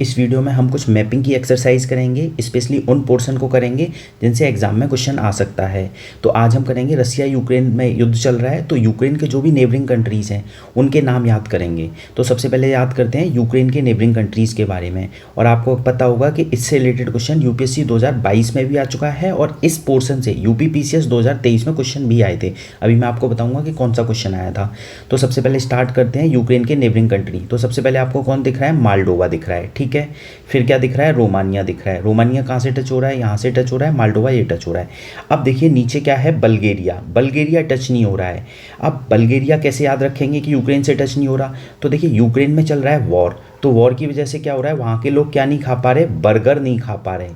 इस वीडियो में हम कुछ मैपिंग की एक्सरसाइज करेंगे, स्पेशली उन पोर्शन को करेंगे जिनसे एग्जाम में क्वेश्चन आ सकता है। तो आज हम करेंगे रसिया यूक्रेन में युद्ध चल रहा है, तो यूक्रेन के जो भी नेबरिंग कंट्रीज़ हैं उनके नाम याद करेंगे। तो सबसे पहले याद करते हैं यूक्रेन के नेबरिंग कंट्रीज़ के बारे में। और आपको पता होगा कि इससे रिलेटेड क्वेश्चन यूपीएससी 2022 में भी आ चुका है और इस पोर्शन से यूपीपीसीएस 2023 में क्वेश्चन भी आए थे। अभी मैं आपको बताऊंगा कि कौन सा क्वेश्चन आया था। तो सबसे पहले स्टार्ट करते हैं यूक्रेन के नेबरिंग कंट्री। तो सबसे पहले आपको कौन दिख रहा है? मालडोवा दिख रहा है, ठीक है। फिर क्या दिख रहा है? रोमानिया दिख रहा है। रोमानिया कहाँ से टच हो रहा है? यहाँ से टच हो रहा है। मालडोवा ये टच हो रहा है। अब देखिए नीचे क्या है? बल्गेरिया। बल्गेरिया टच नहीं हो रहा है। अब बल्गेरिया कैसे याद रखेंगे कि यूक्रेन से टच नहीं हो रहा? तो देखिए यूक्रेन में चल रहा है वॉर, तो वॉर की वजह से क्या हो रहा है? वहाँ के लोग क्या नहीं खा पा रहे? बर्गर नहीं खा पा रहे।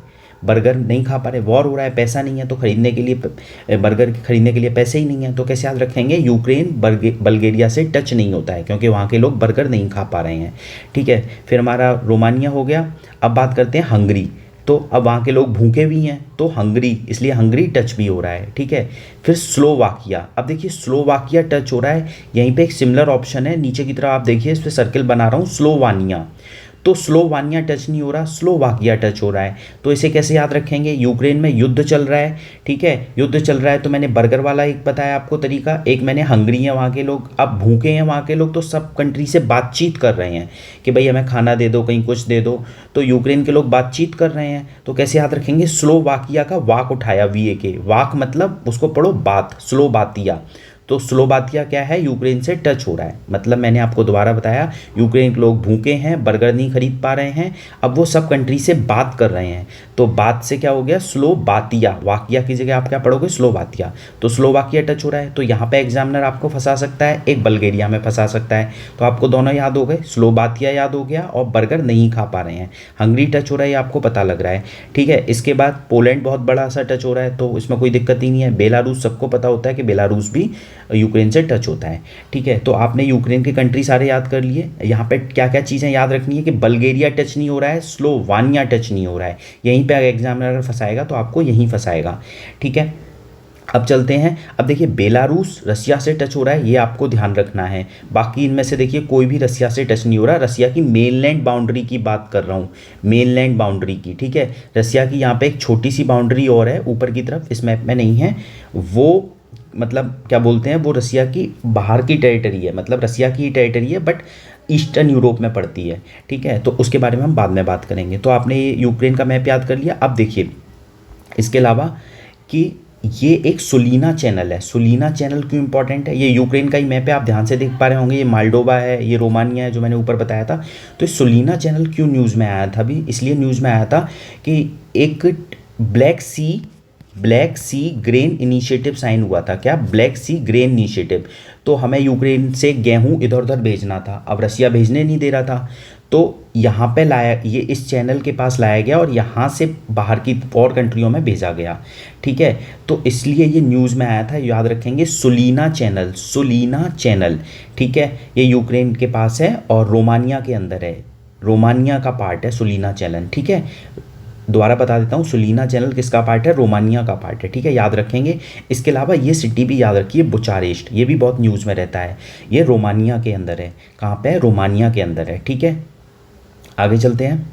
बर्गर नहीं खा पा रहे, वॉर हो रहा है, पैसा नहीं है, तो खरीदने के लिए बर्गर खरीदने के लिए पैसे ही नहीं है। तो कैसे याद रखेंगे? यूक्रेन बल्गेरिया से टच नहीं होता है क्योंकि वहाँ के लोग बर्गर नहीं खा पा रहे हैं, ठीक है। फिर हमारा रोमानिया हो गया। अब बात करते हैं हंगरी। तो अब वहाँ के लोग भूखे भी हैं तो हंगरी, इसलिए हंगरी टच भी हो रहा है, ठीक है। फिर स्लोवाकिया। अब देखिए स्लोवाकिया टच हो रहा है। यहीं पे एक सिमिलर ऑप्शन है नीचे की तरफ, आप देखिए इस पर सर्कल बना रहा हूँ, स्लोवानिया। तो स्लोवानिया टच नहीं हो रहा, स्लोवाकिया टच हो रहा है। तो इसे कैसे याद रखेंगे? यूक्रेन में युद्ध चल रहा है, ठीक है। युद्ध चल रहा है तो मैंने बर्गर वाला एक बताया आपको तरीका, एक मैंने हंगरी है वहाँ के लोग, अब भूखे हैं वहाँ के लोग, तो सब कंट्री से बातचीत कर रहे हैं कि भाई हमें खाना दे दो, कहीं कुछ दे दो। तो यूक्रेन के लोग बातचीत कर रहे हैं, तो कैसे याद रखेंगे? स्लोवाकिया का वाक उठाया, वीए के वाक मतलब उसको पढ़ो बात, स्लोवाकिया। तो स्लोवाकिया क्या है? यूक्रेन से टच हो रहा है। मतलब मैंने आपको दोबारा बताया, यूक्रेन के लोग भूखे हैं, बर्गर नहीं खरीद पा रहे हैं, अब वो सब कंट्री से बात कर रहे हैं, तो बात से क्या हो गया? स्लोवाकिया। वाकिया की जगह आप क्या पढ़ोगे? स्लोवाकिया। तो स्लोवाकिया टच हो रहा है, तो यहाँ पे एग्जामिनर आपको फंसा सकता है, एक बल्गेरिया में फंसा सकता है। तो आपको दोनों याद हो गए, स्लोवाकिया याद हो गया और बर्गर नहीं खा पा रहे हैं। हंगरी टच हो रहा है, ये आपको पता लग रहा है, ठीक है। इसके बाद पोलैंड बहुत बड़ा सा टच हो रहा है, तो इसमें कोई दिक्कत ही नहीं है। बेलारूस, सबको पता होता है कि बेलारूस भी यूक्रेन से टच होता है, ठीक है। तो आपने यूक्रेन के कंट्री सारे याद कर लिए। यहाँ पे क्या क्या चीज़ें याद रखनी है कि बल्गेरिया टच नहीं हो रहा है, स्लोवानिया टच नहीं हो रहा है। यहीं पे एग्जामिनर अगर फंसाएगा तो आपको यहीं फंसाएगा, ठीक है। अब चलते हैं। अब देखिए बेलारूस रसिया से टच हो रहा है, ये आपको ध्यान रखना है। बाकी इनमें से देखिए कोई भी रसिया से टच नहीं हो रहा। रसिया की मेनलैंड बाउंड्री की बात कर रहा हूँ, मेनलैंड बाउंड्री की, ठीक है। रसिया की यहाँ पे एक छोटी सी बाउंड्री और है ऊपर की तरफ, इस मैप में नहीं है वो, मतलब क्या बोलते हैं, वो रसिया की बाहर की टेरिटरी है, मतलब रसिया की टेरिटरी है बट ईस्टर्न यूरोप में पड़ती है, ठीक है। तो उसके बारे में हम बाद में बात करेंगे। तो आपने ये यूक्रेन का मैप याद कर लिया। अब देखिए इसके अलावा कि ये एक सुलीना चैनल है। सुलीना चैनल क्यों इंपॉर्टेंट है? ये यूक्रेन का ही मैप है, आप ध्यान से देख पा रहे होंगे, ये मालडोवा है, ये रोमानिया है जो मैंने ऊपर बताया था। तो ये सुलीना चैनल क्यों न्यूज़ में आया था? अभी इसलिए न्यूज़ में आया था कि एक ब्लैक सी ग्रेन इनिशिएटिव साइन हुआ था। क्या? ब्लैक सी ग्रेन इनिशिएटिव। तो हमें यूक्रेन से गेहूं इधर उधर भेजना था, अब रसिया भेजने नहीं दे रहा था, तो यहाँ पे लाया, ये इस चैनल के पास लाया गया और यहाँ से बाहर की और कंट्रियों में भेजा गया, ठीक है। तो इसलिए ये न्यूज़ में आया था, याद रखेंगे सुलीना चैनल, सुलीना चैनल, ठीक है। ये यूक्रेन के पास है और रोमानिया के अंदर है, रोमानिया का पार्ट है सुलीना चैनल, ठीक है। दोबारा बता देता हूँ, सुलीना चैनल किसका पार्ट है? रोमानिया का पार्ट है, ठीक है, याद रखेंगे। इसके अलावा ये सिटी भी याद रखिए, बुचारेस्ट, ये भी बहुत न्यूज़ में रहता है। ये रोमानिया के अंदर है। कहाँ पे है? रोमानिया के अंदर है, ठीक है। आगे चलते हैं।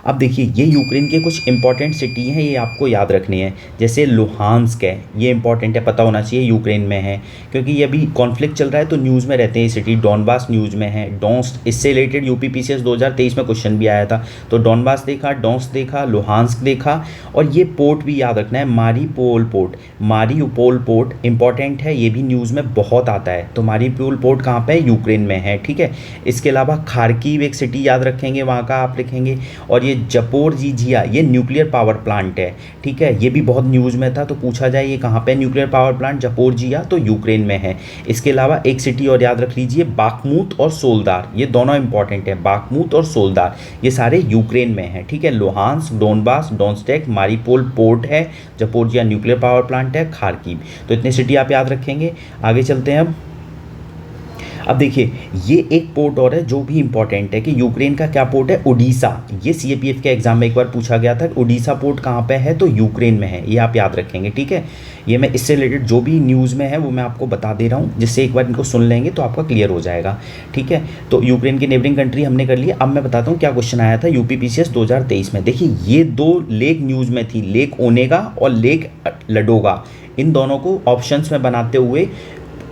अब देखिए ये यूक्रेन के कुछ इंपॉर्टेंट सिटी हैं, ये आपको याद रखने हैं। जैसे लुहांस्क है, ये इंपॉर्टेंट है, पता होना चाहिए, यूक्रेन में है क्योंकि ये अभी कॉन्फ्लिक्ट चल रहा है तो न्यूज़ में रहते हैं ये सिटी। डॉनबास न्यूज़ में है, डोंस्ट, इससे रिलेटेड यूपीपीसीएस 2023 में क्वेश्चन भी आया था। तो डॉनबास देखा, डोंस्ट देखा, लुहांस्क देखा, और ये पोर्ट भी याद रखना है, मारीपोल पोर्ट। मारीउपोल पोर्ट इंपॉर्टेंट है, ये भी न्यूज़ में बहुत आता है। तो मारीउपोल पोर्ट कहाँ पे है? यूक्रेन में है, ठीक है। इसके अलावा खार्किव एक सिटी याद रखेंगे, वहाँ का आप लिखेंगे। और ये जपोरजीजिया, ये न्यूक्लियर पावर प्लांट है, ठीक है। ये भी बहुत न्यूज़ में था तो पूछा जाए ये कहाँ पे न्यूक्लियर पावर प्लांट? जपोरजिया, तो यूक्रेन में है। इसके अलावा एक सिटी और याद रख लीजिए, बाखमुत और सोलदार, ये दोनों इंपॉर्टेंट है, बाखमुत और सोलदार, ये सारे यूक्रेन में हैं, ठीक है। लुहांस्क, डोनबास, डोनेत्स्क, मारीपोल पोर्ट है, जपोरजिया न्यूक्लियर पावर प्लांट है, खार्किव। तो इतने सिटी आप याद रखेंगे। आगे चलते हैं। अब अब देखिए, ये एक पोर्ट और है जो भी इंपॉर्टेंट है कि यूक्रेन का क्या पोर्ट है, ओडिशा। ये सीएपीएफ के एग्जाम में एक बार पूछा गया था, ओडिशा पोर्ट कहाँ पे है, तो यूक्रेन में है, ये आप याद रखेंगे, ठीक है। ये मैं इससे रिलेटेड जो भी न्यूज़ में है वो मैं आपको बता दे रहा हूँ, जिससे एक बार इनको सुन लेंगे तो आपका क्लियर हो जाएगा, ठीक है। तो यूक्रेन की नेबरिंग कंट्री हमने कर ली। अब मैं बताता हूँ क्या क्वेश्चन आया था यूपीपीसीएस 2023 में। देखिए, ये दो लेक न्यूज़ में थी, लेक ओनेगा और लेक लडोगा। इन दोनों को ऑप्शंस में बनाते हुए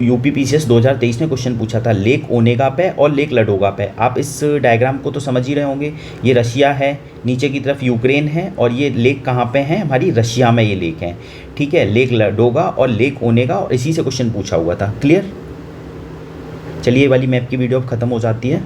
यूपीपीसीएस 2023 ने क्वेश्चन पूछा था, लेक ओनेगा पे और लेक लडोगा पे। आप इस डायग्राम को तो समझ ही रहे होंगे, ये रशिया है, नीचे की तरफ यूक्रेन है, और ये लेक कहाँ पे हैं, हमारी रशिया में ये लेक हैं, ठीक है। लेक लडोगा और लेक ओनेगा, और इसी से क्वेश्चन पूछा हुआ था। क्लियर? चलिए, ये वाली मैप की वीडियो अब खत्म हो जाती है।